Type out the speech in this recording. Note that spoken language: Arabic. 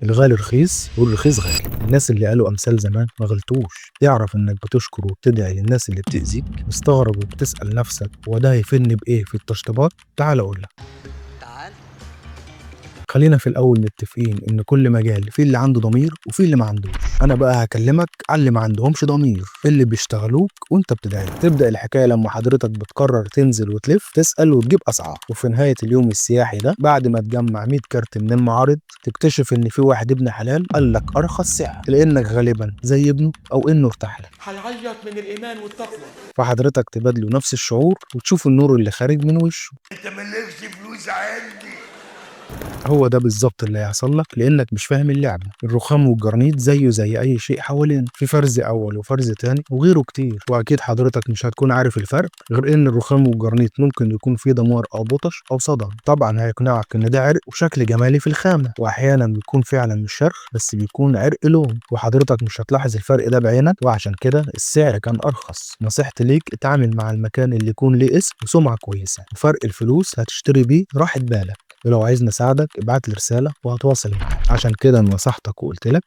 الغالي رخيص والرخيص غالي. الناس اللي قالوا أمثال زمان ما غلطوش. تعرف إنك بتشكر وبتدعي للناس اللي بتأذيك؟ مستغرب وبتسأل نفسك هو ده هيفيدني بإيه في التشطيبات؟ تعال أقول لك. تعال. خلينا في الأول متفقين إن كل مجال فيه اللي عنده ضمير وفيه اللي ما عندوش. أنا بقى هكلمك على اللي ما عندهمش ضمير، اللي بيشتغلوك وأنت بتدعي. تبدأ الحكاية لما حضرتك بتقرر تنزل وتلف تسأل وتجيب أسعار، وفي نهاية اليوم السياحي ده بعد ما تجمع 100 كارت من المعارض تكتشف إن في واحد ابن حلال قال لك أرخص سعر، لأنك غالبا زي ابنه أو إنه ارتاح لك. هيعيط من الإيمان والتقوى. فحضرتك تبادله نفس الشعور وتشوف النور اللي خارج من وشه. انت مالكش فلوس عندي. هو ده بالظبط اللي هيحصل لك لانك مش فاهم اللعبه. الرخام والجرانيت زيه زي اي شيء حوالينا، في فرز اول وفرز تاني وغيره كتير، واكيد حضرتك مش هتكون عارف الفرق غير ان الرخام والجرانيت ممكن يكون فيه دمار او بطش او صدى. طبعا هيقنعك ان ده عرق وشكل جمالي في الخامه، واحيانا بيكون فعلا مش شرخ بس بيكون عرق لون، وحضرتك مش هتلاحظ الفرق ده بعينك، وعشان كده السعر كان ارخص. نصيحتي ليك اتعامل مع المكان اللي يكون ليه اسم وسمعه كويسه، وفرق الفلوس هتشتري بيه راحه بالك. ولو عايزني اساعدك ابعت لي رساله وهتواصل معاك. عشان كده نصحتك وقلت لك